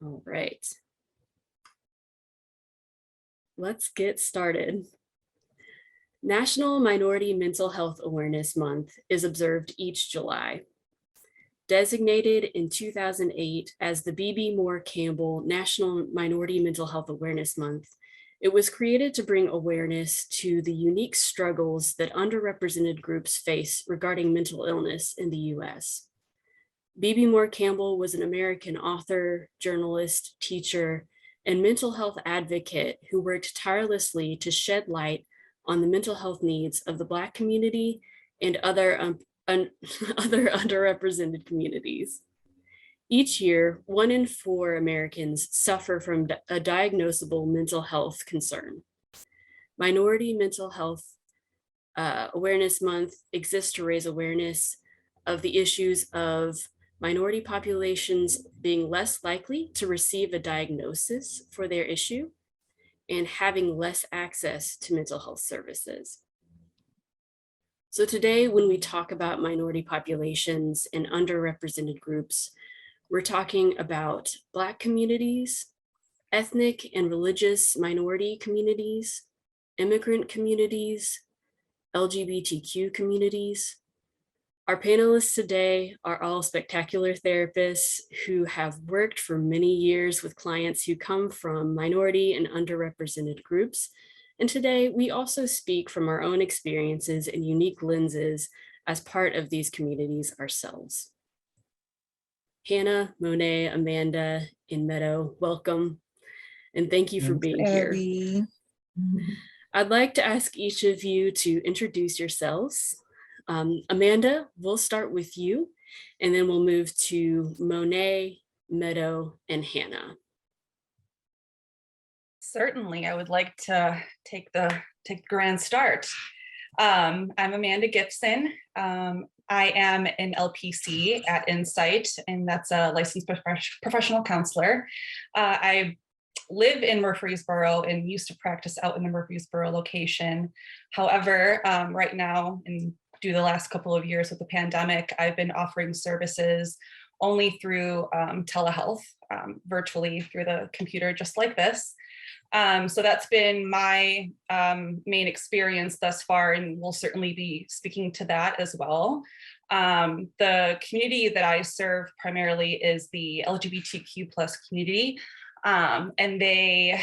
All right. Let's get started. National Minority Mental Health Awareness Month is observed each July. Designated in 2008 as the B.B. Moore Campbell National Minority Mental Health Awareness Month, it was created to bring awareness to the unique struggles that underrepresented groups face regarding mental illness in the U.S. B.B. Moore Campbell was an American author, journalist, teacher, and mental health advocate who worked tirelessly to shed light on the mental health needs of the Black community and other underrepresented communities. Each year, 1 in 4 Americans suffer from a diagnosable mental health concern. Minority Mental Health Awareness Month exists to raise awareness of the issues of minority populations being less likely to receive a diagnosis for their issue and having less access to mental health services. So today, when we talk about minority populations and underrepresented groups, we're talking about Black communities, ethnic and religious minority communities, immigrant communities, LGBTQ communities. Our panelists today are all spectacular therapists who have worked for many years with clients who come from minority and underrepresented groups. And today we also speak from our own experiences and unique lenses as part of these communities ourselves. Hannah, Monet, Amanda, and Meadow, welcome. And thank you for being here. I'd like to ask each of you to introduce yourselves. Amanda, we'll start with you, and then we'll move to Monet, Meadow, and Hannah. Certainly, I would like to take the grand start. I'm Amanda Gibson. I am an LPC at Insight, and that's a licensed professional counselor. I live in Murfreesboro and used to practice out in the Murfreesboro location. However, right now, and due to the last couple of years with the pandemic, I've been offering services only through telehealth, virtually through the computer, just like this. So that's been my main experience thus far, and we'll certainly be speaking to that as well. The community that I serve primarily is the LGBTQ plus community, and they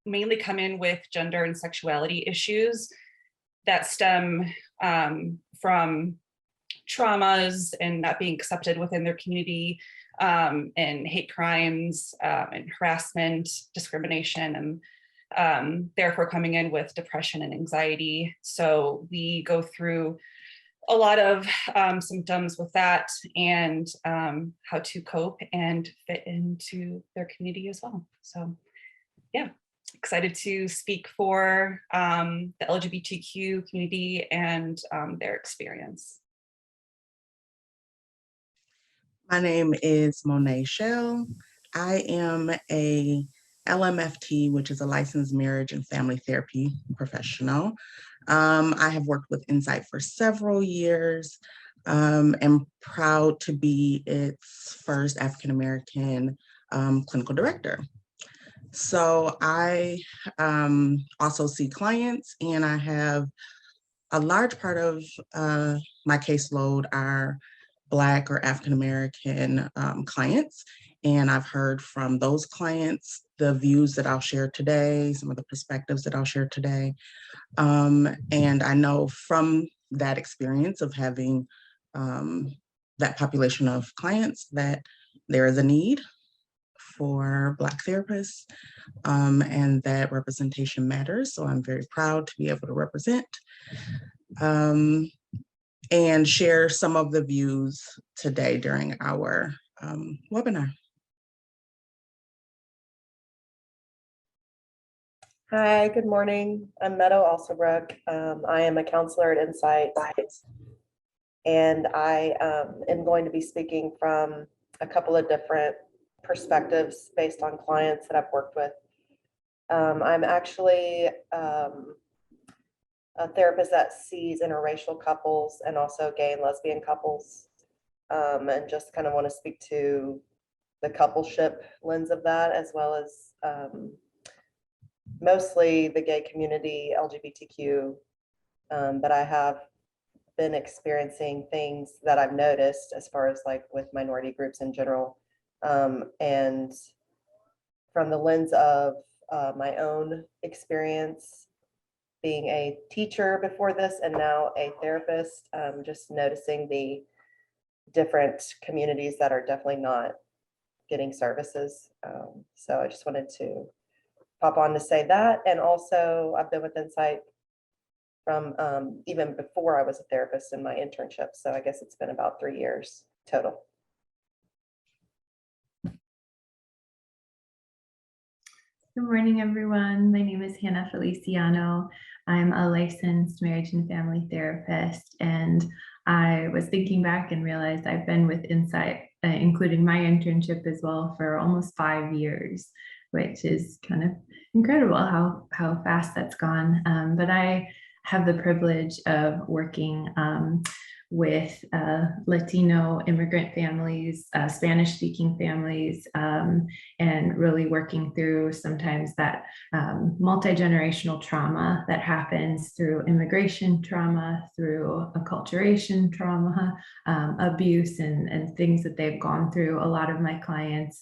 mainly come in with gender and sexuality issues that stem from traumas and not being accepted within their community, and hate crimes and harassment, discrimination, and therefore coming in with depression and anxiety. So we go through a lot of symptoms with that and how to cope and fit into their community as well. So yeah, excited to speak for the LGBTQ community and their experience. My name is Monet Shell. I am a LMFT, which is a licensed marriage and family therapy professional. I have worked with Insight for several years. I'm proud to be its first African-American clinical director. So I also see clients, and I have a large part of my caseload are Black or African-American clients. And I've heard from those clients the views that I'll share today, some of the perspectives that I'll share today. And I know from that experience of having that population of clients that there is a need for Black therapists, and that representation matters. So I'm very proud to be able to represent and share some of the views today during our webinar. Hi, good morning. I'm Meadow Alsobrook. I am a counselor at Insight, and I am going to be speaking from a couple of different perspectives based on clients that I've worked with. I'm actually a therapist that sees interracial couples and also gay and lesbian couples, and just kind of want to speak to the coupleship lens of that, as well as mostly the gay community, LGBTQ, but I have been experiencing things that I've noticed as far as like with minority groups in general. And from the lens of my own experience being a teacher before this and now a therapist, just noticing the different communities that are definitely not getting services. So I just wanted to pop on to say that. And also I've been with Insight from even before I was a therapist in my internship. So I guess it's been about 3 years total. Good morning, everyone. My name is Hannah Feliciano. I'm a licensed marriage and family therapist, and I was thinking back and realized I've been with Insight, including my internship as well, for almost 5 years, which is kind of incredible how fast that's gone. But I have the privilege of working with Latino immigrant families, Spanish-speaking families, and really working through sometimes that multi-generational trauma that happens through immigration trauma, through acculturation trauma, abuse, and things that they've gone through. A lot of my clients,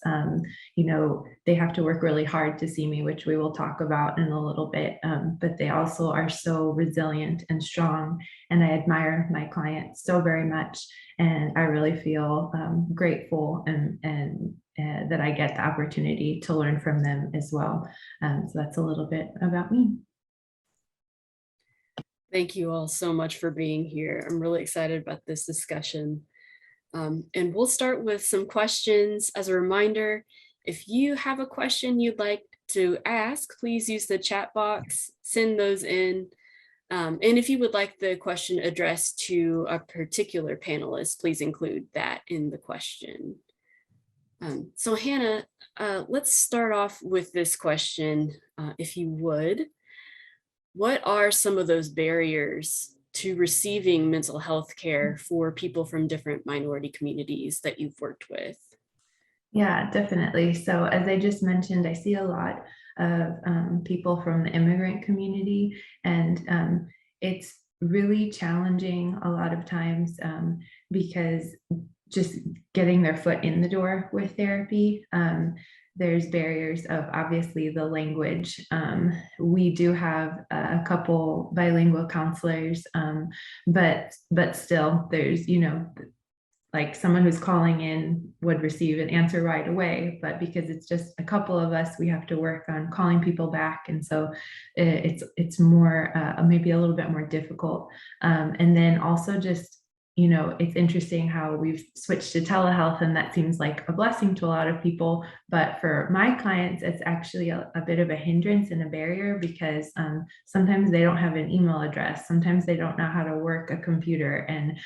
you know, they have to work really hard to see me, which we will talk about in a little bit, but they also are so resilient and strong. And I admire my clients so very much. And I really feel grateful and that I get the opportunity to learn from them as well. So that's a little bit about me. Thank you all so much for being here. I'm really excited about this discussion. And we'll start with some questions. As a reminder, if you have a question you'd like to ask, please use the chat box, send those in. And if you would like the question addressed to a particular panelist, please include that in the question. So Hannah, let's start off with this question, if you would. What are some of those barriers to receiving mental health care for people from different minority communities that you've worked with? Yeah, definitely. So as I just mentioned, I see a lot of people from the immigrant community, and it's really challenging a lot of times because just getting their foot in the door with therapy, there's barriers of obviously the language. We do have a couple bilingual counselors, but still there's, you know, like someone who's calling in would receive an answer right away, but because it's just a couple of us, we have to work on calling people back. And so it's more, maybe a little bit more difficult. And then also just, you know, it's interesting how we've switched to telehealth, and that seems like a blessing to a lot of people. But for my clients, it's actually a bit of a hindrance and a barrier because sometimes they don't have an email address. Sometimes they don't know how to work a computer and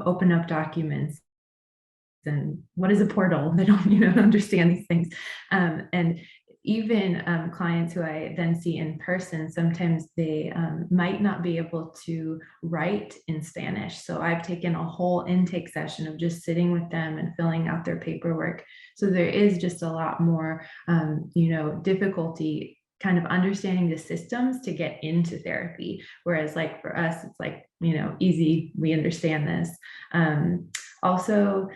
open up documents. And what is a portal? They don't, you know, understand these things. And even clients who I then see in person, sometimes they might not be able to write in Spanish. So I've taken a whole intake session of just sitting with them and filling out their paperwork. So there is just a lot more, you know, difficulty kind of understanding the systems to get into therapy. Whereas like for us, it's like, you know, easy, we understand this. Also,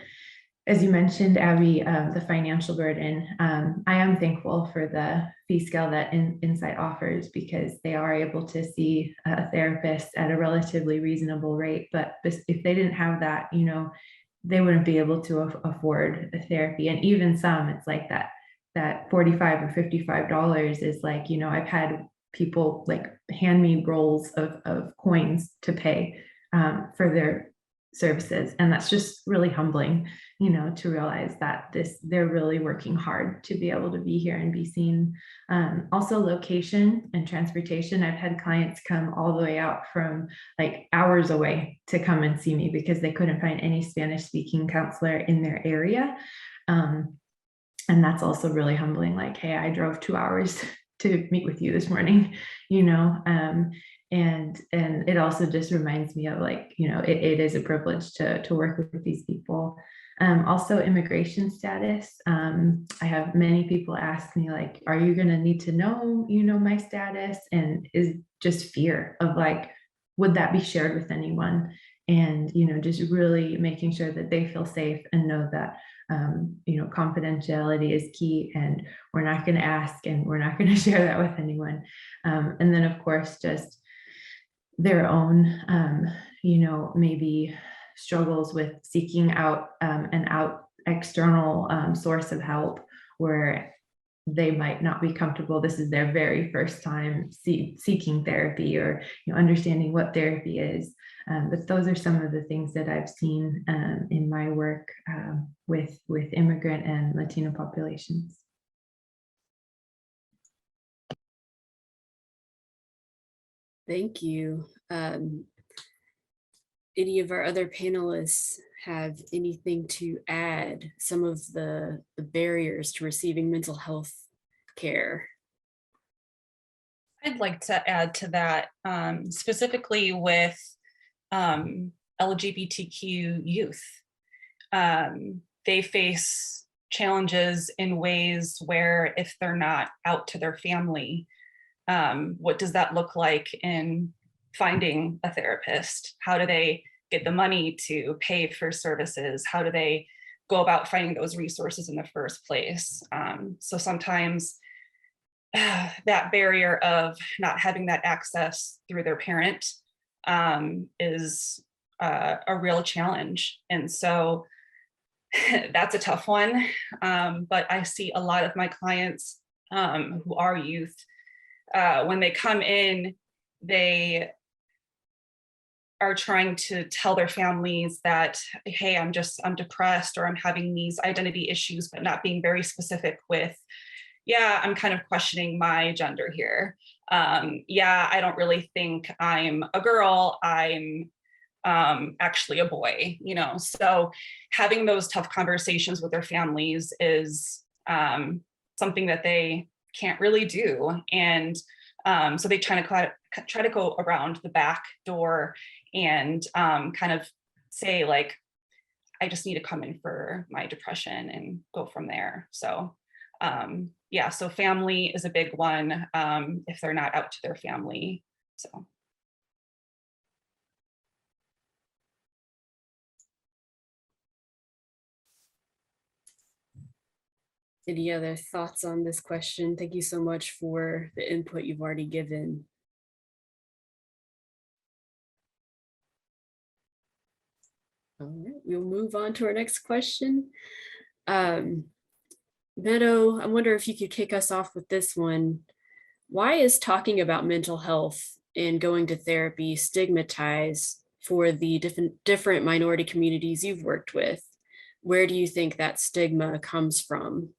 as you mentioned, Abby, the financial burden, I am thankful for the fee scale that Insight offers because they are able to see a therapist at a relatively reasonable rate. But if they didn't have that, you know, they wouldn't be able to afford a therapy. And even some, it's like that $45 or $55 is like, you know, I've had people like hand me rolls of coins to pay for their services. And that's just really humbling, you know, to realize that they're really working hard to be able to be here and be seen. Also location and transportation. I've had clients come all the way out from like hours away to come and see me because they couldn't find any Spanish speaking counselor in their area. And that's also really humbling. Like, hey, I drove 2 hours to meet with you this morning, you know, and it also just reminds me of like, you know, it is a privilege to work with these people. Also immigration status. I have many people ask me like, are you going to need to know, my status? And is just fear of like, would that be shared with anyone? And, just really making sure that they feel safe and know that, confidentiality is key, and we're not going to ask and we're not going to share that with anyone. And then of course, just their own, maybe struggles with seeking out an external source of help where they might not be comfortable. This is their very first time seeking therapy, or understanding what therapy is. But those are some of the things that I've seen in my work with immigrant and Latino populations. Thank you. Any of our other panelists have anything to add? Some of the barriers to receiving mental health care? I'd like to add to that, specifically with LGBTQ youth. They face challenges in ways where if they're not out to their family, what does that look like in finding a therapist? How do they get the money to pay for services? How do they go about finding those resources in the first place? So sometimes that barrier of not having that access through their parent is a real challenge. And so that's a tough one. But I see a lot of my clients who are youth, when they come in, they are trying to tell their families that, hey, I'm depressed, or I'm having these identity issues, but not being very specific with, yeah, I'm kind of questioning my gender here. Yeah, I don't really think I'm a girl, I'm actually a boy, So having those tough conversations with their families is something that they can't really do. And so they try to go around the back door and kind of say like, I just need to come in for my depression and go from there. So yeah, so family is a big one if they're not out to their family. So. Any other thoughts on this question? Thank you so much for the input you've already given. All right, we'll move on to our next question. Meadow, I wonder if you could kick us off with this one. Why is talking about mental health and going to therapy stigmatized for the different minority communities you've worked with? Where do you think that stigma comes from?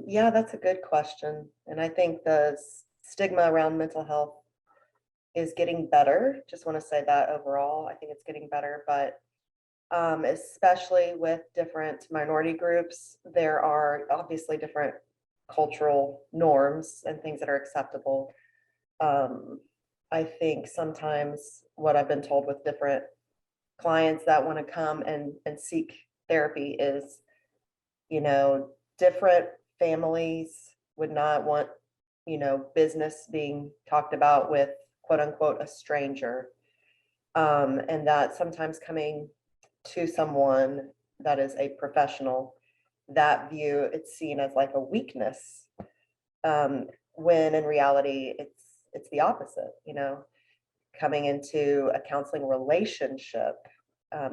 Yeah, that's a good question. And I think the stigma around mental health is getting better. Just want to say that overall, I think it's getting better, but especially with different minority groups, there are obviously different cultural norms and things that are acceptable. I think sometimes what I've been told with different clients that want to come and seek therapy is, different families would not want, business being talked about with quote unquote a stranger. And that sometimes coming to someone that is a professional, that view, it's seen as like a weakness, when in reality it's the opposite. Coming into a counseling relationship,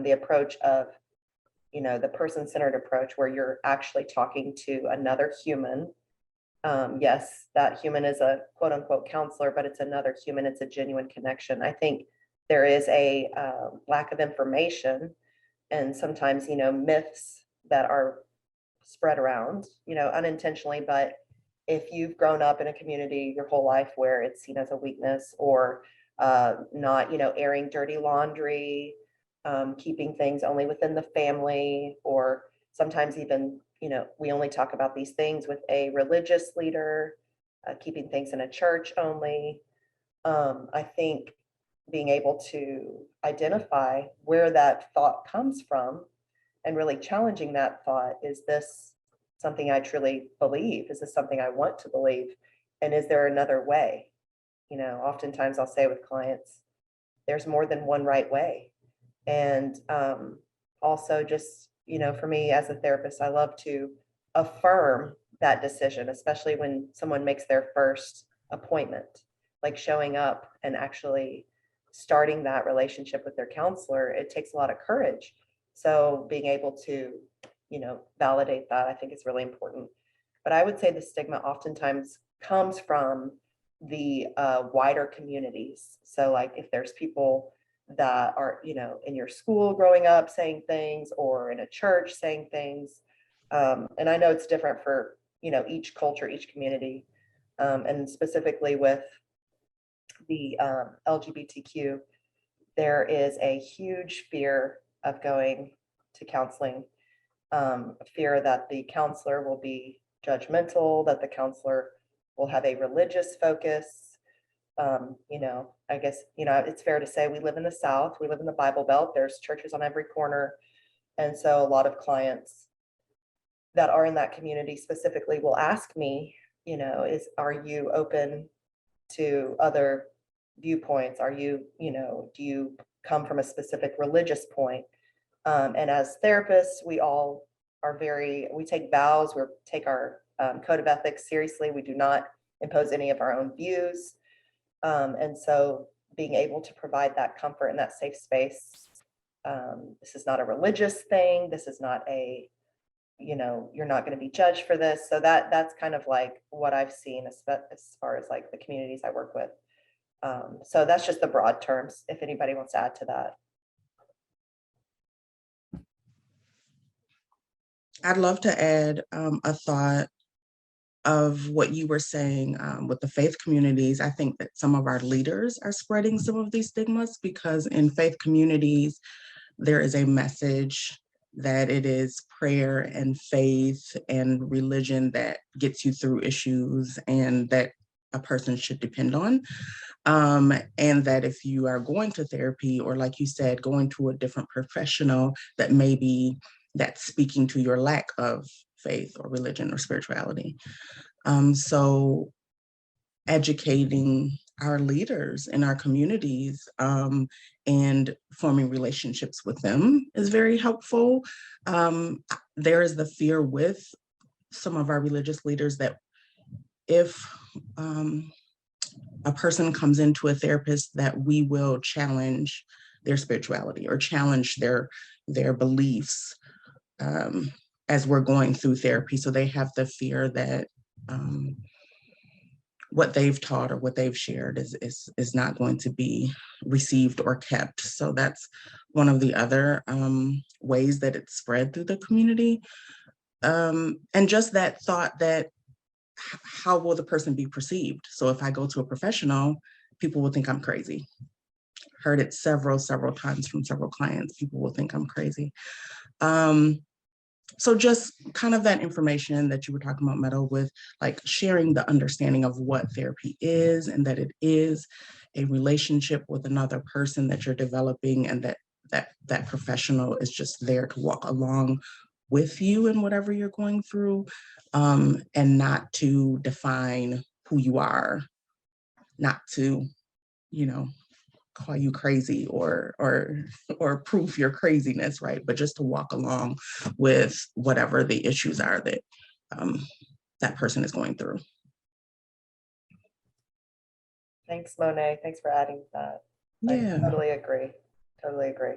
the approach of the person-centered approach where you're actually talking to another human. Yes, that human is a quote unquote counselor, but it's another human. It's a genuine connection. I think there is a lack of information and sometimes, myths that are spread around, unintentionally, but if you've grown up in a community your whole life where it's seen as a weakness or not, airing dirty laundry, keeping things only within the family, or sometimes even, we only talk about these things with a religious leader, keeping things in a church only. I think being able to identify where that thought comes from and really challenging that thought. Is this something I truly believe? Is this something I want to believe? And is there another way? You know, oftentimes I'll say with clients, there's more than one right way. And also just, you know, for me as a therapist, I love to affirm that decision, especially when someone makes their first appointment, like showing up and actually starting that relationship with their counselor. It takes a lot of courage. So being able to, you know, validate that, I think is really important. But I would say the stigma oftentimes comes from the wider communities. So like if there's people that are, you know, in your school growing up saying things, or in a church saying things. And I know it's different for, you know, each culture, each community. And specifically with the LGBTQ, there is a huge fear of going to counseling, fear that the counselor will be judgmental, that the counselor will have a religious focus. You know, I guess, you know, it's fair to say we live in the South, we live in the Bible Belt, there's churches on every corner. And so a lot of clients that are in that community specifically will ask me, you know, are you open to other viewpoints? Are you, you know, do you come from a specific religious point? And as therapists, we all are we take vows, we take our code of ethics seriously. We do not impose any of our own views. And so being able to provide that comfort and that safe space, this is not a religious thing. This is not a, you know, you're not going to be judged for this. So that's kind of like what I've seen as far as like the communities I work with. So that's just the broad terms, if anybody wants to add to that. I'd love to add a thought of what you were saying with the faith communities. I think that some of our leaders are spreading some of these stigmas, because in faith communities, there is a message that it is prayer and faith and religion that gets you through issues, and that a person should depend on. And that if you are going to therapy, or like you said, going to a different professional, that maybe that's speaking to your lack of faith or religion or spirituality. So educating our leaders in our communities and forming relationships with them is very helpful. There is the fear with some of our religious leaders that if a person comes into a therapist, that we will challenge their spirituality or challenge their beliefs as we're going through therapy. So they have the fear that what they've taught or what they've shared is not going to be received or kept. So that's one of the other ways that it's spread through the community. And just that thought that how will the person be perceived? So if I go to a professional, people will think I'm crazy. Heard it several times from several clients. People will think I'm crazy. So just kind of that information that you were talking about, Meadow, with like sharing the understanding of what therapy is, and that it is a relationship with another person that you're developing, and that professional is just there to walk along with you in whatever you're going through, and not to define who you are, not to, you know, call you crazy or prove your craziness, right? But just to walk along with whatever the issues are that that person is going through. Thanks, Monet. Thanks for adding that. Yeah. I totally agree. Totally agree.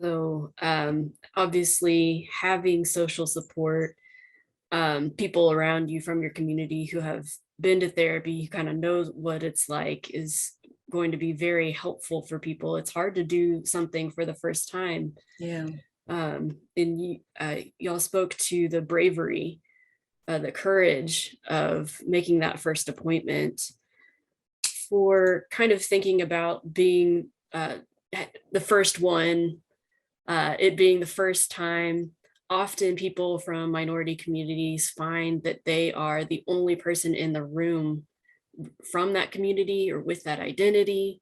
So obviously having social support, people around you from your community who have been to therapy, who kind of knows what it's like, is going to be very helpful for people. It's hard to do something for the first time. Yeah. And y'all spoke to the bravery, the courage of making that first appointment. For kind of thinking about being the first one, it being the first time, often people from minority communities find that they are the only person in the room from that community or with that identity?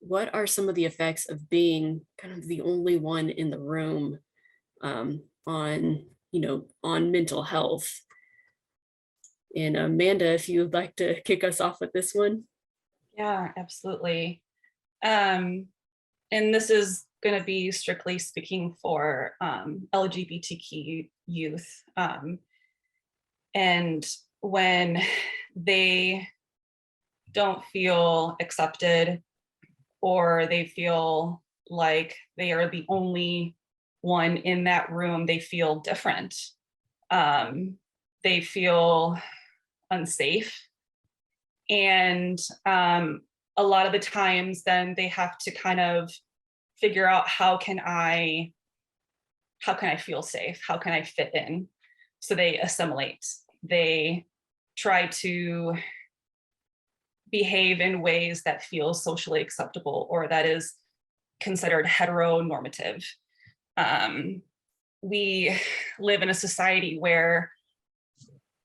What are some of the effects of being kind of the only one in the room on, on mental health? And Amanda, if you would like to kick us off with this one. Yeah, absolutely. And this is going to be strictly speaking for LGBTQ youth. And when they don't feel accepted, or they feel like they are the only one in that room, they feel different. They feel unsafe. And a lot of the times then they have to kind of figure out, how can I feel safe? How can I fit in? So they assimilate. They try to behave in ways that feel socially acceptable, or that is considered heteronormative. We live in a society where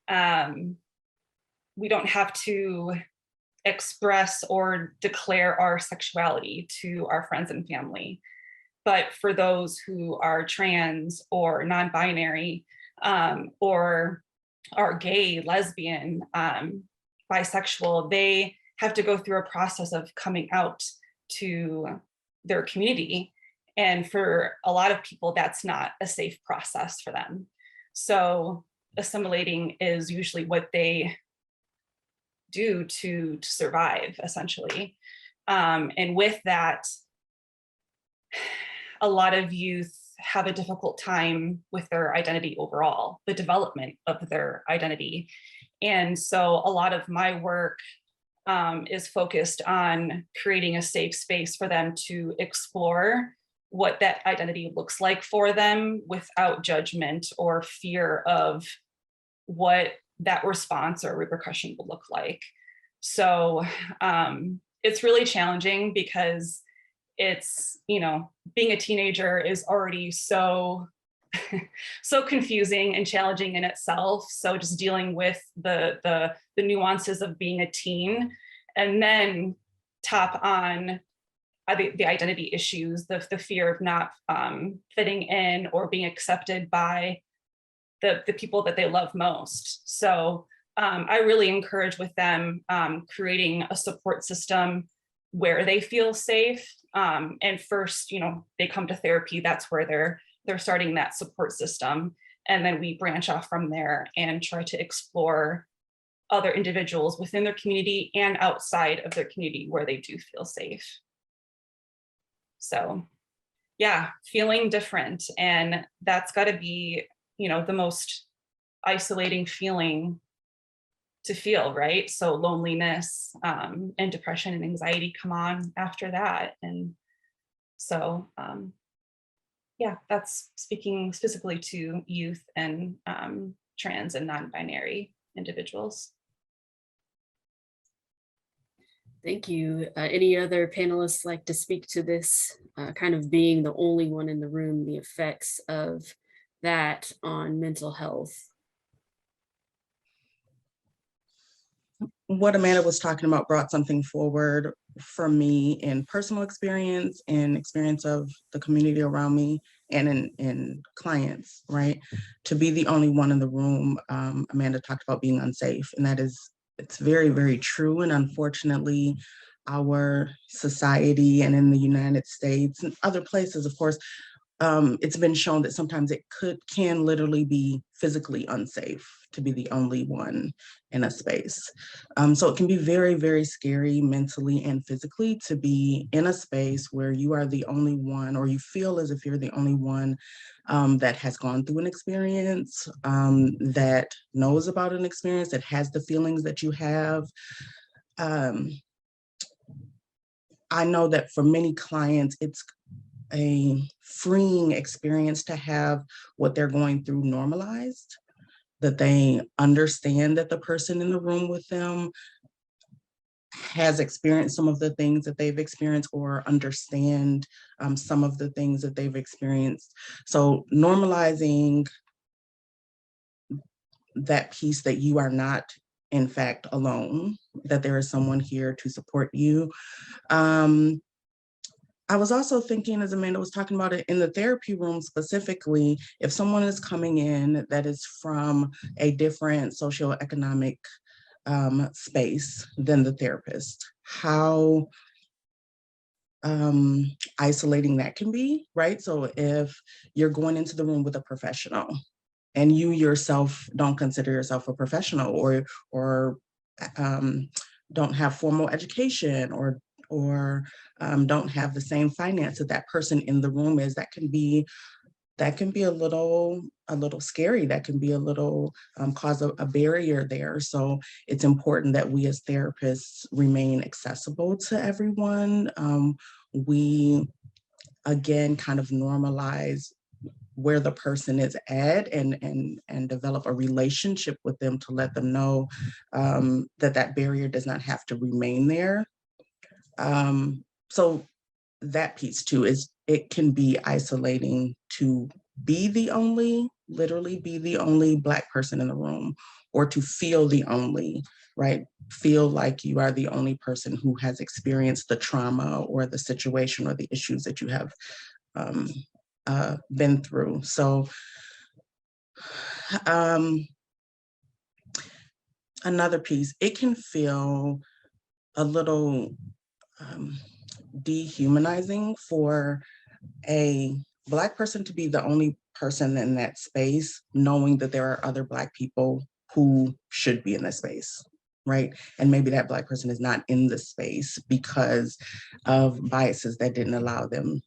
we don't have to express or declare our sexuality to our friends and family. But for those who are trans or non-binary, or are gay, lesbian, bisexual, they have to go through a process of coming out to their community. And for a lot of people, that's not a safe process for them. So assimilating is usually what they do to survive, essentially. And with that, a lot of youth have a difficult time with their identity overall, the development of their identity. And so a lot of my work is focused on creating a safe space for them to explore what that identity looks like for them without judgment or fear of what that response or repercussion will look like. So it's really challenging, because it's, being a teenager is already so confusing and challenging in itself. So just dealing with the nuances of being a teen, and then top on the identity issues, the fear of not fitting in or being accepted by the people that they love most. So I really encourage with them creating a support system where they feel safe. And first, they come to therapy. That's where they're starting that support system. And then we branch off from there and try to explore other individuals within their community and outside of their community where they do feel safe. So yeah, feeling different. And that's got to be, the most isolating feeling to feel, right? So loneliness and depression and anxiety come on after that. And so, yeah, that's speaking specifically to youth and trans and non-binary individuals. Thank you. Any other panelists like to speak to this kind of being the only one in the room, the effects of that on mental health? What Amanda was talking about brought something forward for me in personal experience and experience of the community around me, and in clients, right? To be the only one in the room, Amanda talked about being unsafe, and it's very, very true. And unfortunately, our society and in the United States and other places, of course, it's been shown that sometimes it can literally be physically unsafe to be the only one in a space. So it can be very, very scary mentally and physically to be in a space where you are the only one, or you feel as if you're the only one that has gone through an experience, that knows about an experience, that has the feelings that you have. I know that for many clients, it's a freeing experience to have what they're going through normalized, that they understand that the person in the room with them has experienced some of the things that they've experienced, or understand some of the things that they've experienced. So normalizing that piece that you are not in fact alone, that there is someone here to support you. I was also thinking, as Amanda was talking about it, in the therapy room specifically, if someone is coming in that is from a different socioeconomic space than the therapist, how isolating that can be, right? So if you're going into the room with a professional and you yourself don't consider yourself a professional, or don't have formal education, or don't have the same finance that person in the room is, that can be a little scary. That can be a little cause a barrier there. So it's important that we as therapists remain accessible to everyone. We again kind of normalize where the person is at, and develop a relationship with them to let them know that barrier does not have to remain there. So that piece too is, it can be isolating to be the only, literally be the only Black person in the room, or to feel the only, right? Feel like you are the only person who has experienced the trauma or the situation or the issues that you have been through. So another piece, it can feel a little dehumanizing for a Black person to be the only person in that space, knowing that there are other Black people who should be in this space, right? And maybe that Black person is not in the space because of biases that didn't allow them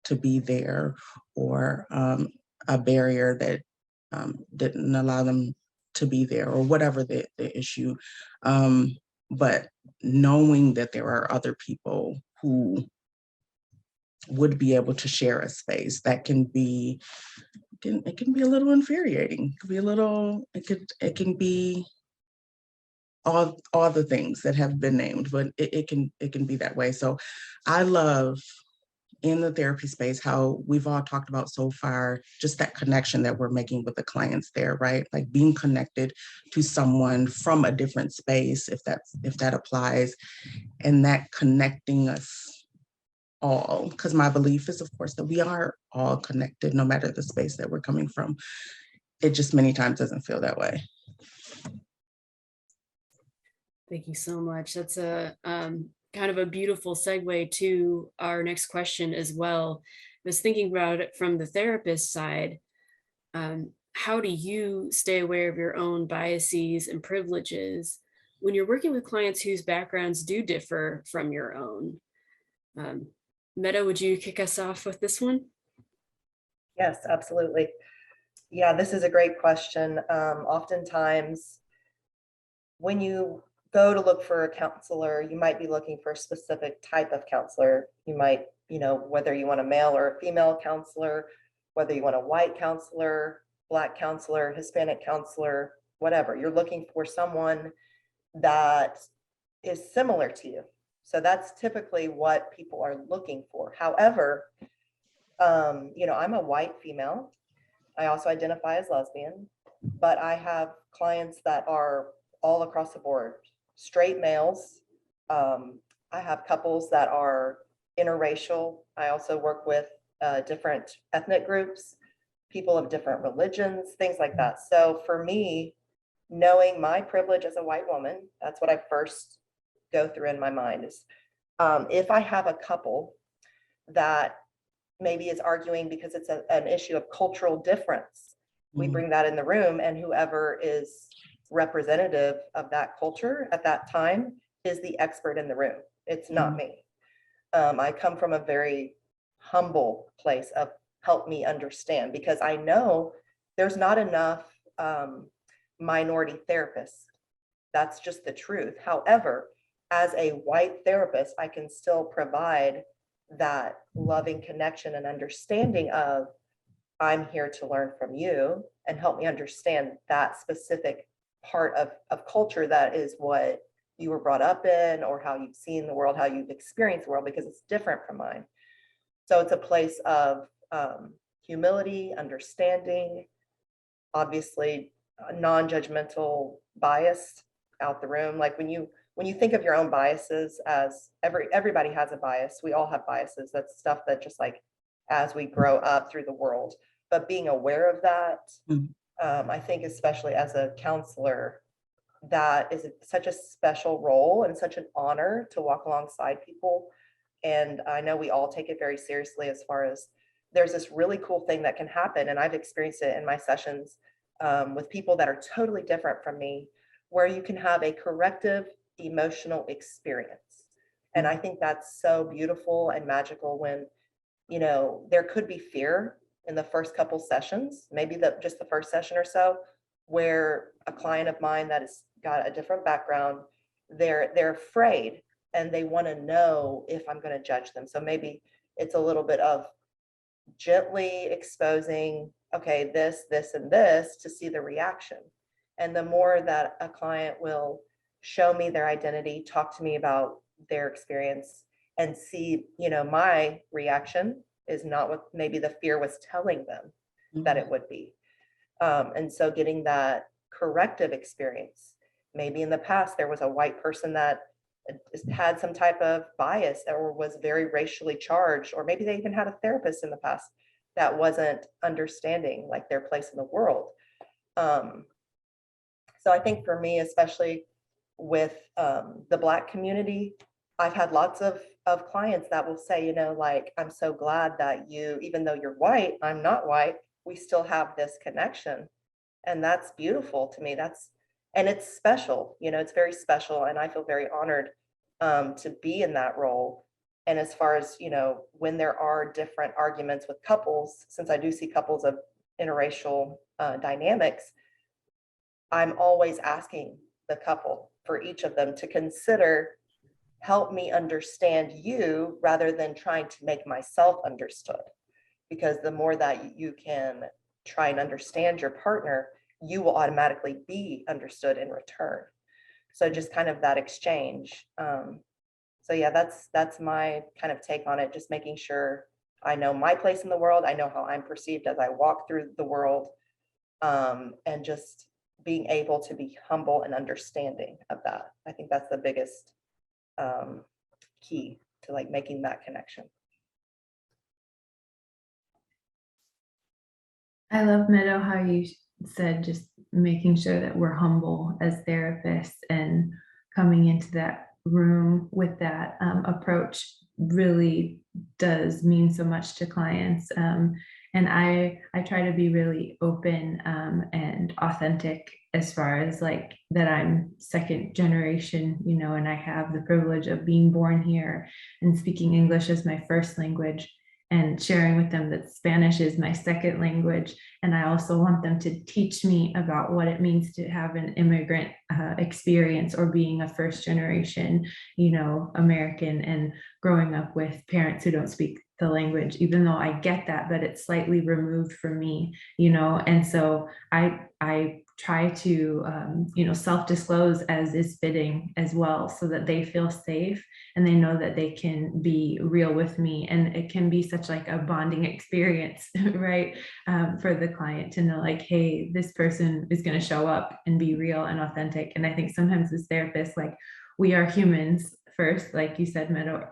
to be there, or a barrier that didn't allow them to be there, or whatever the issue. But knowing that there are other people who would be able to share a space, that can be, it can be a little infuriating. It can be a little, it can be all the things that have been named, but it can be that way. So I love, in the therapy space, how we've all talked about so far, just that connection that we're making with the clients there, right? Like being connected to someone from a different space, if that applies, and that connecting us all, because my belief is, of course, that we are all connected, no matter the space that we're coming from. It just many times doesn't feel that way. Thank you so much. That's a kind of a beautiful segue to our next question as well. I was thinking about it from the therapist side. How do you stay aware of your own biases and privileges when you're working with clients whose backgrounds do differ from your own? Meadow, would you kick us off with this one? Yes, absolutely. Yeah, this is a great question. Oftentimes, when you go to look for a counselor, you might be looking for a specific type of counselor. You might, whether you want a male or a female counselor, whether you want a white counselor, Black counselor, Hispanic counselor, whatever. You're looking for someone that is similar to you. So that's typically what people are looking for. However, I'm a white female. I also identify as lesbian, but I have clients that are all across the board. Straight males. I have couples that are interracial. I also work with different ethnic groups, people of different religions, things like that. So for me, knowing my privilege as a white woman, that's what I first go through in my mind is, if I have a couple that maybe is arguing because it's an issue of cultural difference, we bring that in the room, and whoever is representative of that culture at that time is the expert in the room. It's not me. I come from a very humble place of help me understand, because I know there's not enough minority therapists. That's just the truth. However, as a white therapist, I can still provide that loving connection and understanding of, I'm here to learn from you and help me understand that specific part of culture that is what you were brought up in, or how you've seen the world, how you've experienced the world, because it's different from mine. So it's a place of humility, understanding, obviously non-judgmental bias, out the room. Like when you think of your own biases, as everybody has a bias. We all have biases. That's stuff that just like as we grow up through the world, but being aware of that, I think especially as a counselor, that is such a special role and such an honor to walk alongside people. And I know we all take it very seriously as far as there's this really cool thing that can happen. And I've experienced it in my sessions with people that are totally different from me, where you can have a corrective emotional experience. And I think that's so beautiful and magical when, you know, there could be fear in the first couple sessions, maybe just the first session or so, where a client of mine that has got a different background, they're afraid and they want to know if I'm going to judge them. So maybe it's a little bit of gently exposing, okay, this, and this, to see the reaction. And the more that a client will show me their identity, talk to me about their experience, and see, you know, my reaction is not what maybe the fear was telling them that it would be. And so getting that corrective experience, maybe in the past there was a white person that had some type of bias or was very racially charged, or maybe they even had a therapist in the past that wasn't understanding like their place in the world. So I think for me, especially with the Black community, I've had lots of clients that will say, you know, like, I'm so glad that you, even though you're white, I'm not white, we still have this connection. And that's beautiful to me. And it's special, you know, it's very special. And I feel very honored to be in that role. And as far as, you know, when there are different arguments with couples, since I do see couples of interracial dynamics, I'm always asking the couple for each of them to consider, help me understand you rather than trying to make myself understood. Because the more that you can try and understand your partner, you will automatically be understood in return. So just kind of that exchange. So yeah, that's my kind of take on it. Just making sure I know my place in the world. I know how I'm perceived as I walk through the world, and just being able to be humble and understanding of that. I think that's the biggest key to like making that connection. I love, Meadow, how you said just making sure that we're humble as therapists, and coming into that room with that approach really does mean so much to clients. And I try to be really open and authentic as far as like that I'm second generation, you know, and I have the privilege of being born here and speaking English as my first language, and sharing with them that Spanish is my second language. And I also want them to teach me about what it means to have an immigrant experience, or being a first generation, you know, American, and growing up with parents who don't speak the language, even though I get that, but it's slightly removed from me, you know. And so I try to, you know, self-disclose as is fitting as well, so that they feel safe and they know that they can be real with me. And it can be such like a bonding experience, right? For the client to know like, hey, this person is going to show up and be real and authentic. And I think sometimes as therapists, like, we are humans first, like you said, Meadow,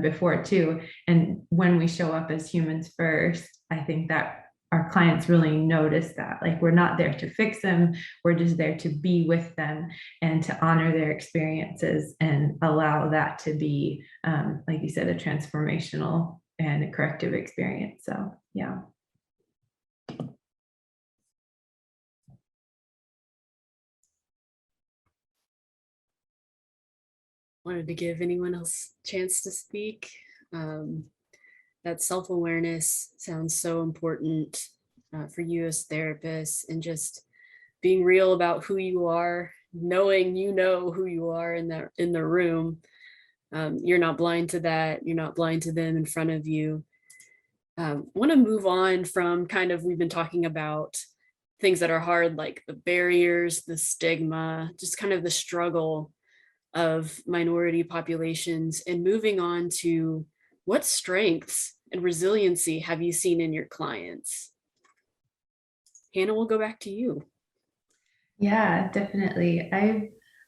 before too. And when we show up as humans first, I think that our clients really notice that, like, we're not there to fix them, we're just there to be with them and to honor their experiences and allow that to be, like you said, a transformational and a corrective experience. So yeah. Wanted to give anyone else a chance to speak. That self-awareness sounds so important for you as therapists, and just being real about who you are, knowing you know who you are in the room. You're not blind to that. You're not blind to them in front of you. Want to move on from kind of, we've been talking about things that are hard, like the barriers, the stigma, just kind of the struggle of minority populations, and moving on to what strengths and resiliency have you seen in your clients? Hannah, we'll go back to you. Yeah, definitely.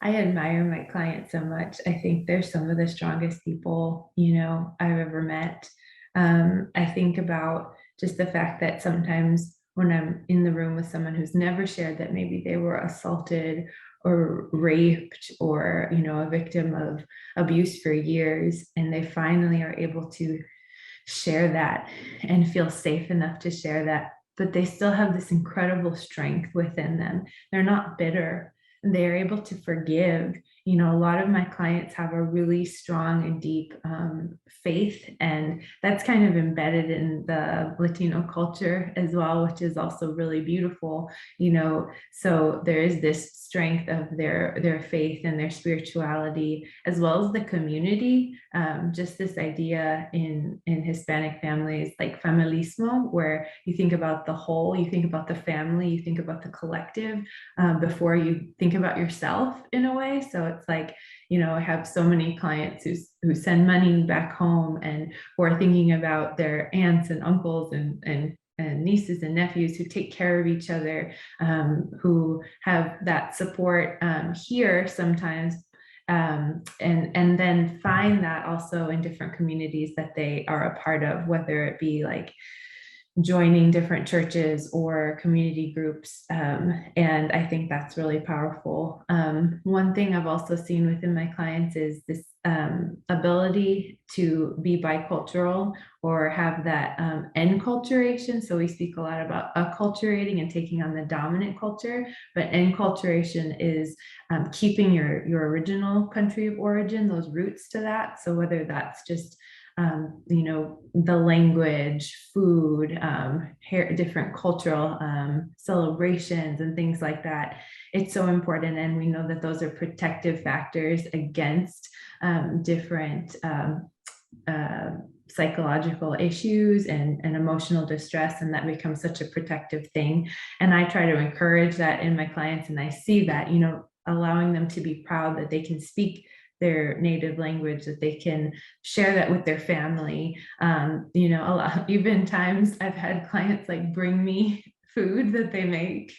I admire my clients so much. I think they're some of the strongest people, you know, I've ever met. I think about just the fact that sometimes when I'm in the room with someone who's never shared that maybe they were assaulted or raped or, you know, a victim of abuse for years, and they finally are able to share that and feel safe enough to share that, but they still have this incredible strength within them. They're not bitter. They're able to forgive. You know, a lot of my clients have a really strong and deep faith, and that's kind of embedded in the Latino culture as well, which is also really beautiful. You know, so there is this strength of their faith and their spirituality, as well as the community. Just this idea in Hispanic families, like familismo, where you think about the whole, you think about the family, you think about the collective before you think about yourself in a way. So it's like, you know, I have so many clients who send money back home and who are thinking about their aunts and uncles and nieces and nephews who take care of each other, who have that support here sometimes, and then find that also in different communities that they are a part of, whether it be like joining different churches or community groups. And I think that's really powerful. One thing I've also seen within my clients is this ability to be bicultural or have that enculturation. So we speak a lot about acculturating and taking on the dominant culture, but enculturation is keeping your original country of origin, those roots to that. So whether that's just you know, the language, food, different cultural celebrations and things like that. It's so important. And we know that those are protective factors against different psychological issues and emotional distress, and that becomes such a protective thing. And I try to encourage that in my clients, and I see that, you know, allowing them to be proud that they can speak their native language, that they can share that with their family. You know, a lot, even times I've had clients like bring me food that they make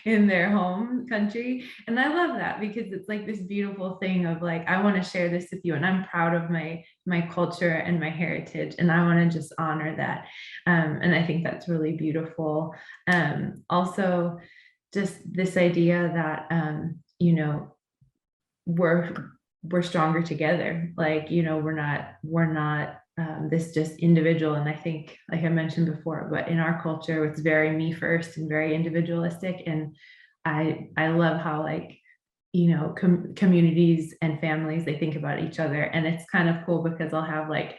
in their home country. And I love that because it's like this beautiful thing of like, I want to share this with you, and I'm proud of my culture and my heritage, and I want to just honor that. And I think that's really beautiful. Also, just this idea that, you know, we're stronger together. Like, you know, we're not this just individual. And I think, like I mentioned before, but in our culture, it's very me first and very individualistic. And I love how, like, you know, communities and families, they think about each other. And it's kind of cool because I'll have like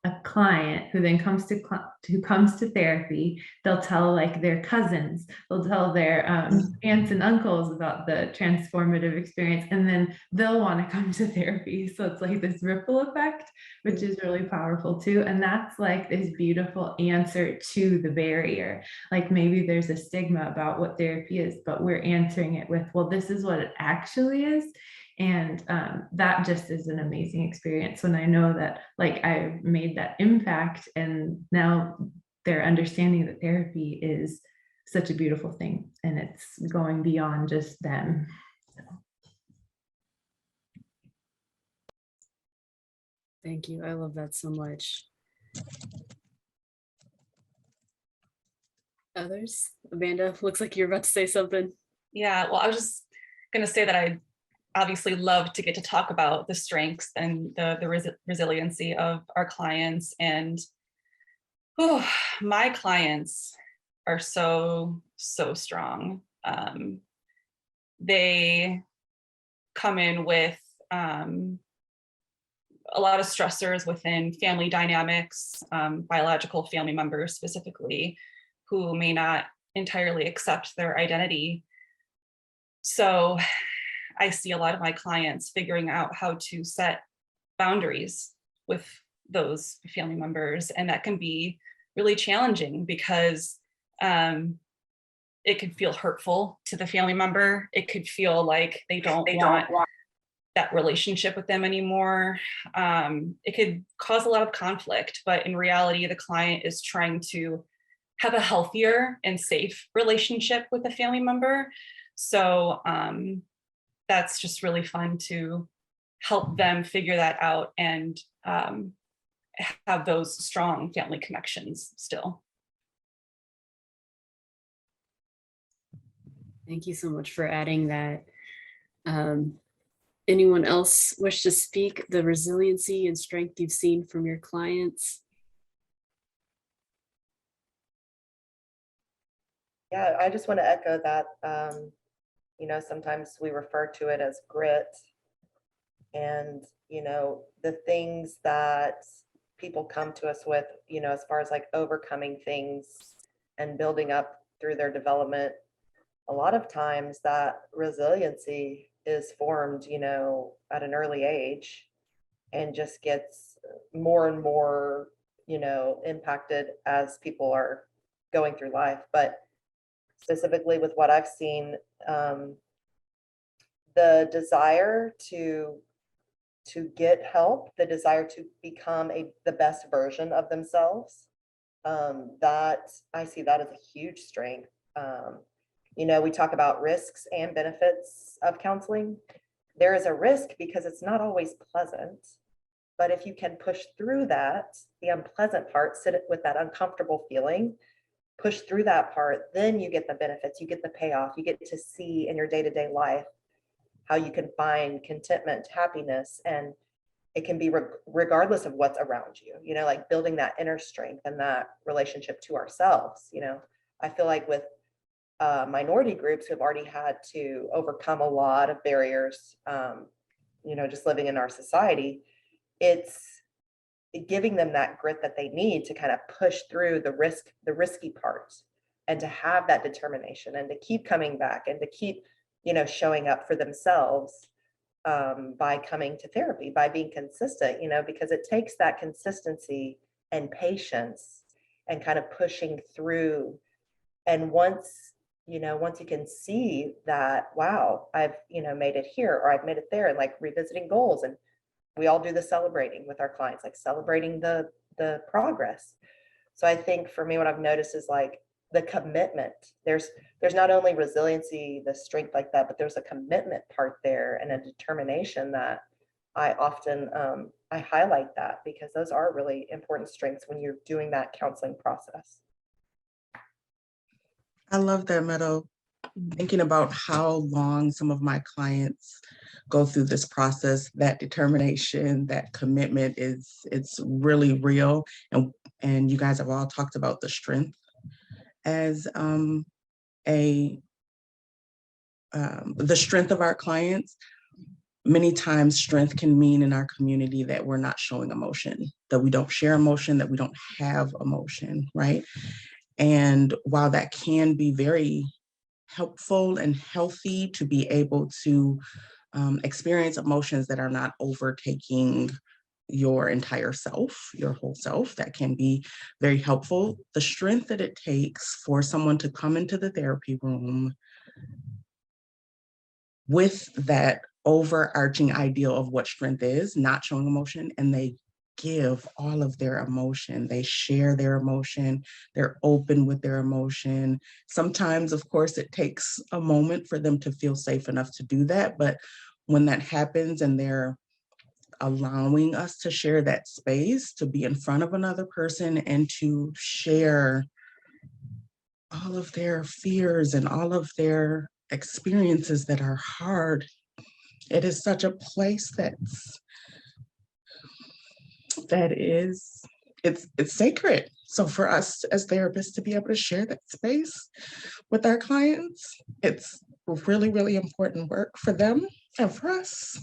a client who then comes to therapy. They'll tell like their cousins, they'll tell their aunts and uncles about the transformative experience, and then they'll want to come to therapy. So it's like this ripple effect, which is really powerful too. And that's like this beautiful answer to the barrier. Like maybe there's a stigma about what therapy is, but we're answering it with, well, this is what it actually is. And that just is an amazing experience when I know that, like, I made that impact, and now they're understanding that therapy is such a beautiful thing, and it's going beyond just them. So. Thank you. I love that so much. Others? Amanda, looks like you're about to say something. Yeah, well, I was just going to say that I obviously love to get to talk about the strengths and the resiliency of our clients. And my clients are so strong. They come in with a lot of stressors within family dynamics, biological family members specifically, who may not entirely accept their identity. So I see a lot of my clients figuring out how to set boundaries with those family members. And that can be really challenging because it could feel hurtful to the family member. It could feel like they don't want that relationship with them anymore. It could cause a lot of conflict, but in reality, the client is trying to have a healthier and safe relationship with the family member. So that's just really fun to help them figure that out and have those strong family connections still. Thank you so much for adding that. Anyone else wish to speak the resiliency and strength you've seen from your clients? Yeah, I just want to echo that. You know, sometimes we refer to it as grit. And, you know, the things that people come to us with, you know, as far as like overcoming things and building up through their development, a lot of times that resiliency is formed, you know, at an early age and just gets more and more, you know, impacted as people are going through life. But specifically with what I've seen, the desire to get help, the desire to become the best version of themselves, that I see that as a huge strength. You know, we talk about risks and benefits of counseling. There is a risk because it's not always pleasant, but if you can push through that, the unpleasant part, sit with that uncomfortable feeling, push through that part, then you get the benefits, you get the payoff, you get to see in your day-to-day life how you can find contentment, happiness, and it can be regardless of what's around you, you know, like building that inner strength and that relationship to ourselves. You know, I feel like with minority groups who've already had to overcome a lot of barriers, you know, just living in our society, it's giving them that grit that they need to kind of push through the risky parts, and to have that determination and to keep coming back and to keep, you know, showing up for themselves, by coming to therapy, by being consistent, you know, because it takes that consistency and patience and kind of pushing through. And once, you know, once you can see that, wow, I've, you know, made it here or I've made it there, and like revisiting goals. And we all do the celebrating with our clients, like celebrating the progress. So I think for me, what I've noticed is like the commitment. There's not only resiliency, the strength like that, but there's a commitment part there and a determination that I often I highlight that, because those are really important strengths when you're doing that counseling process. I love that, Meadow. Thinking about how long some of my clients go through this process, that determination, that commitment it's really real. And you guys have all talked about the strength as the strength of our clients. Many times strength can mean in our community that we're not showing emotion, that we don't share emotion, that we don't have emotion, right? And while that can be very helpful and healthy to be able to experience emotions that are not overtaking your entire self, your whole self, that can be very helpful. The strength that it takes for someone to come into the therapy room with that overarching ideal of what strength is, not showing emotion, and they give all of their emotion. They share their emotion. They're open with their emotion. Sometimes, of course, it takes a moment for them to feel safe enough to do that. But when that happens and they're allowing us to share that space, to be in front of another person and to share all of their fears and all of their experiences that are hard, it is such a place it's sacred. So for us as therapists to be able to share that space with our clients, it's really, really important work for them and for us.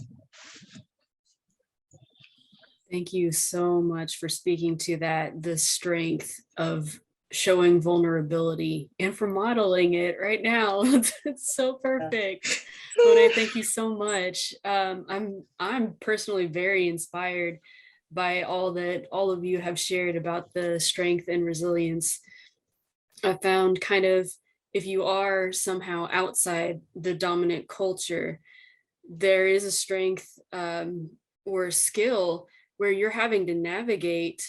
Thank you so much for speaking to that, the strength of showing vulnerability and for modeling it right now. It's so perfect. Monet, thank you so much. I'm personally very inspired by all that all of you have shared about the strength and resilience. I found kind of, if you are somehow outside the dominant culture, there is a strength or a skill where you're having to navigate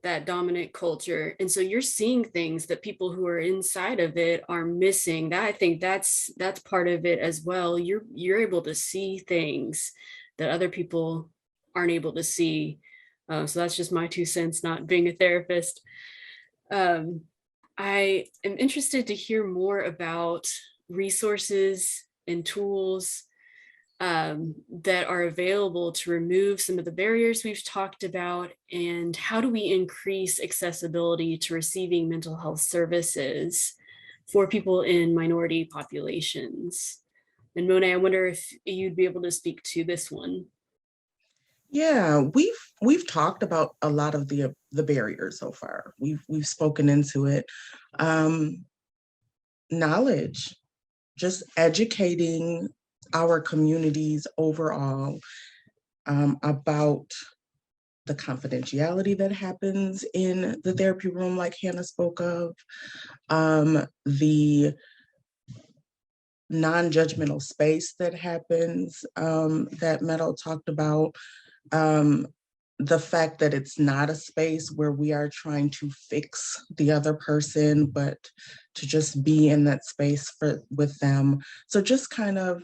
that dominant culture. And so you're seeing things that people who are inside of it are missing. That, I think that's part of it as well. You're able to see things that other people aren't able to see. So that's just my 2 cents, not being a therapist. I am interested to hear more about resources and tools that are available to remove some of the barriers we've talked about, and how do we increase accessibility to receiving mental health services for people in minority populations. And Monet, I wonder if you'd be able to speak to this one. Yeah, we've talked about a lot of the barriers so far. We've spoken into it. Knowledge, just educating our communities overall about the confidentiality that happens in the therapy room, like Hannah spoke of, the non-judgmental space that happens, that Meadow talked about, the fact that it's not a space where we are trying to fix the other person, but to just be in that space with them. So just kind of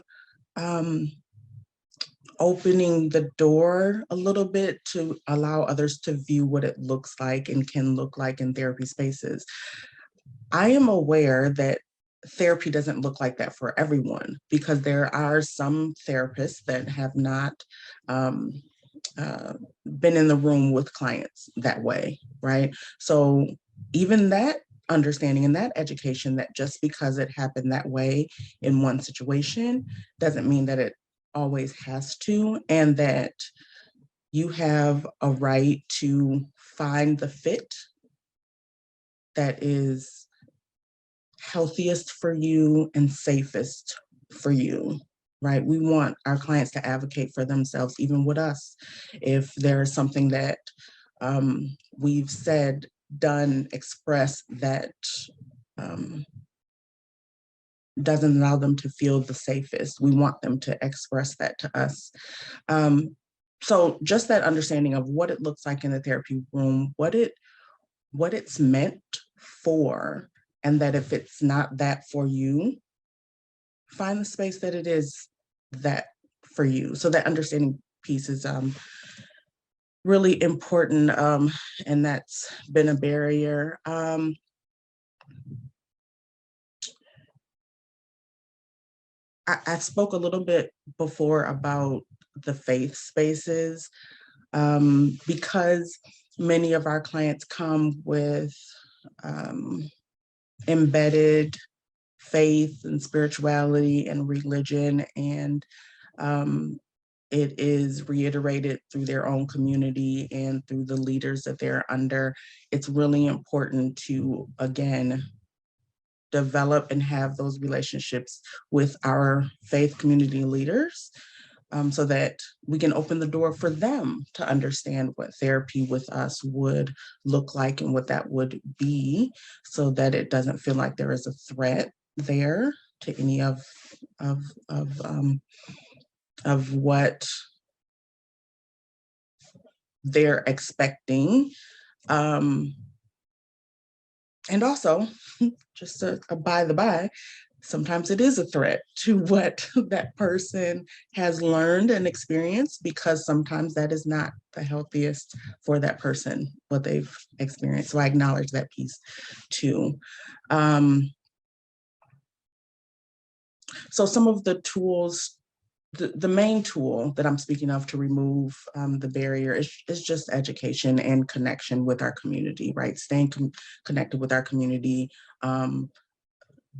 opening the door a little bit to allow others to view what it looks like and can look like in therapy spaces. I am aware that therapy doesn't look like that for everyone, because there are some therapists that have not been in the room with clients that way, right? So even that understanding and that education, that just because it happened that way in one situation doesn't mean that it always has to, and that you have a right to find the fit that is healthiest for you and safest for you, right? We want our clients to advocate for themselves, even with us. If there's something that we've said, done, expressed that doesn't allow them to feel the safest, we want them to express that to us. So just that understanding of what it looks like in the therapy room, what it's meant for, and that if it's not that for you, find the space that it is that for you. So that understanding piece is really important, and that's been a barrier. I spoke a little bit before about the faith spaces, because many of our clients come with embedded faith and spirituality and religion, and it is reiterated through their own community and through the leaders that they're under. It's really important to, again, develop and have those relationships with our faith community leaders, so that we can open the door for them to understand what therapy with us would look like and what that would be, so that it doesn't feel like there is a threat there to any of what they're expecting. And also, just a by the by, sometimes it is a threat to what that person has learned and experienced, because sometimes that is not the healthiest for that person, what they've experienced. So I acknowledge that piece too. So some of the tools, the main tool that I'm speaking of to remove the barrier is just education and connection with our community, right? Staying connected with our community,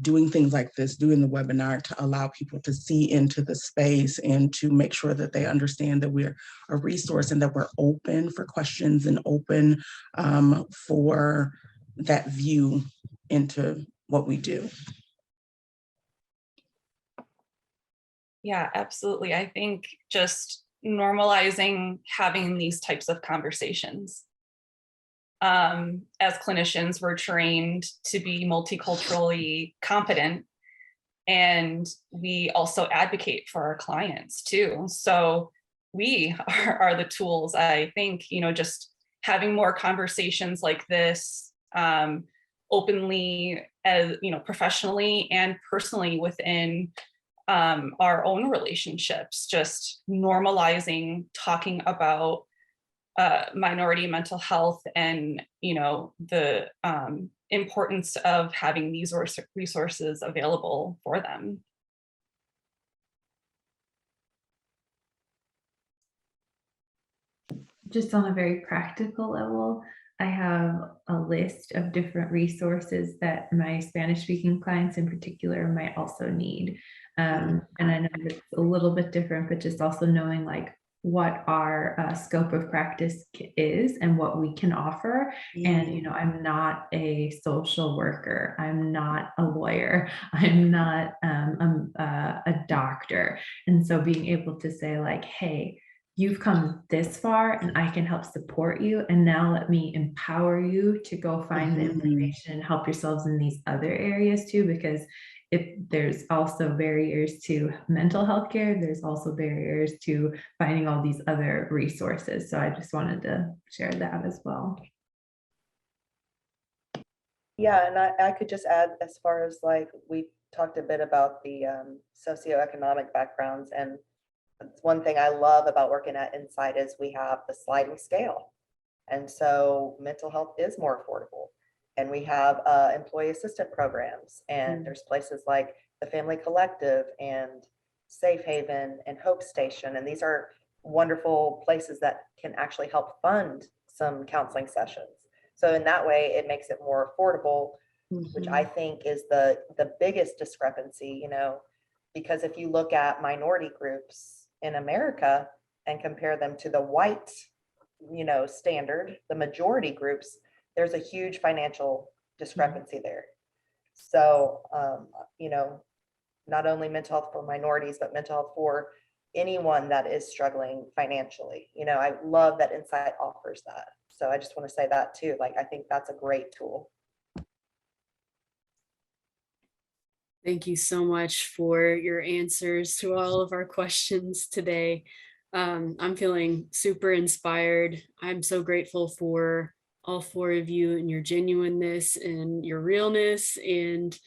doing things like this, doing the webinar to allow people to see into the space and to make sure that they understand that we're a resource and that we're open for questions and open for that view into what we do. Yeah, absolutely. I think just normalizing having these types of conversations. As clinicians, we're trained to be multiculturally competent, and we also advocate for our clients too. So we are the tools, I think, just having more conversations like this openly, as professionally and personally within our own relationships, just normalizing talking about minority mental health and the importance of having these resources available for them. Just on a very practical level, I have a list of different resources that my Spanish speaking clients in particular might also need. And I know it's a little bit different, but just also knowing like what our scope of practice is and what we can offer. And, I'm not a social worker. I'm not a lawyer. I'm not a doctor. And so being able to say like, hey, you've come this far and I can help support you. And now let me empower you to go find the information and help yourselves in these other areas too, because there's also barriers to mental health care. There's also barriers to finding all these other resources. So I just wanted to share that as well. Yeah, and I could just add, as far as like, we talked a bit about the socioeconomic backgrounds, and one thing I love about working at Insight is we have the sliding scale. And so mental health is more affordable. And we have employee assistance programs, and there's places like the Family Collective and Safe Haven and Hope Station. And these are wonderful places that can actually help fund some counseling sessions. So in that way, it makes it more affordable, which I think is the biggest discrepancy, because if you look at minority groups in America and compare them to the white, standard, the majority groups, there's a huge financial discrepancy there. So, not only mental health for minorities, but mental health for anyone that is struggling financially. I love that Insight offers that. So I just want to say that too. Like, I think that's a great tool. Thank you so much for your answers to all of our questions today. I'm feeling super inspired. I'm so grateful for all four of you and your genuineness and your realness and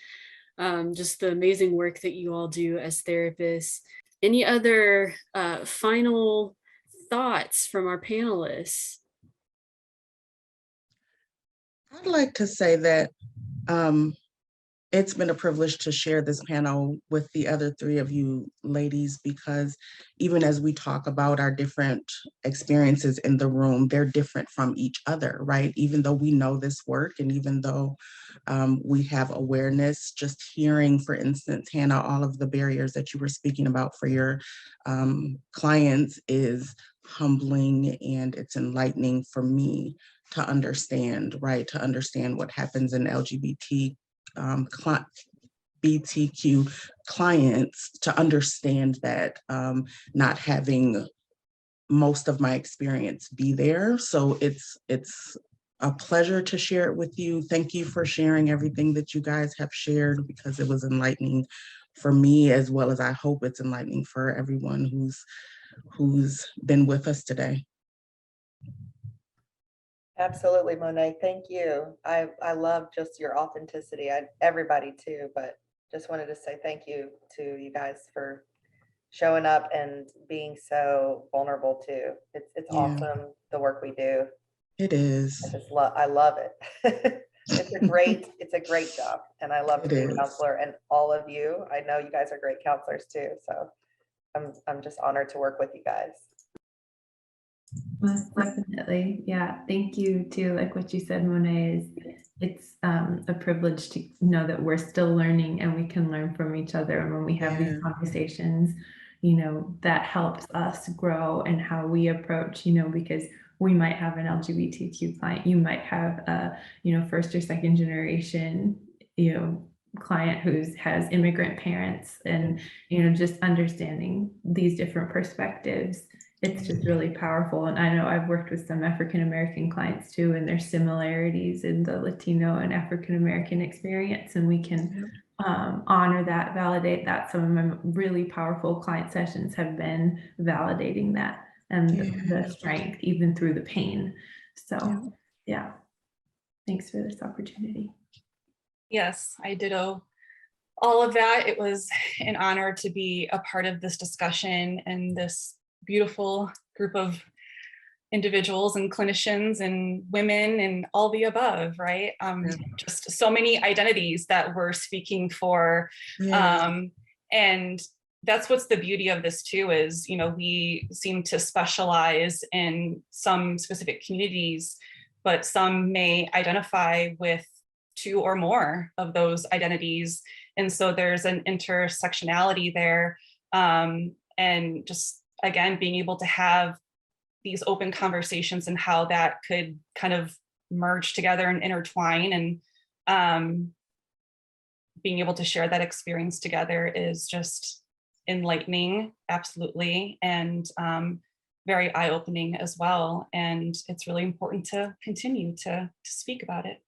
just the amazing work that you all do as therapists. Any other final thoughts from our panelists? I'd like to say that it's been a privilege to share this panel with the other three of you ladies, because even as we talk about our different experiences in the room, they're different from each other, right? Even though we know this work and even though we have awareness, just hearing, for instance, Hannah, all of the barriers that you were speaking about for your clients is humbling, and it's enlightening for me to understand, right? To understand what happens in LGBTQ clients, to understand that not having most of my experience be there. So it's a pleasure to share it with you. Thank you for sharing everything that you guys have shared, because it was enlightening for me, as well as I hope it's enlightening for everyone who's been with us today. Absolutely, Monet. Thank you. I love just your authenticity. Everybody too, but just wanted to say thank you to you guys for showing up and being so vulnerable too. It's awesome, the work we do. It is. I love it. It's a great job, and I love to be a counselor. And all of you, I know you guys are great counselors too. So I'm just honored to work with you guys. Most definitely. Yeah. Thank you too. Like what you said, Monet, it's a privilege to know that we're still learning and we can learn from each other. And when we have these conversations, that helps us grow and how we approach, because we might have an LGBTQ client, you might have a, first or second generation, client who has immigrant parents, and, just understanding these different perspectives. It's just really powerful. And I know I've worked with some African-American clients too, and there's similarities in the Latino and African-American experience, and we can honor that, validate that. Some of my really powerful client sessions have been validating that and the strength, even through the pain. So yeah, thanks for this opportunity. Yes, I ditto all of that. It was an honor to be a part of this discussion and this beautiful group of individuals and clinicians and women and all the above, right? Just so many identities that we're speaking for. And that's what's the beauty of this too, is, you know, we seem to specialize in some specific communities, but some may identify with 2 or more of those identities. And so there's an intersectionality there. And just, again, being able to have these open conversations and how that could kind of merge together and intertwine, and being able to share that experience together is just enlightening, absolutely, and very eye-opening as well. And it's really important to continue to speak about it.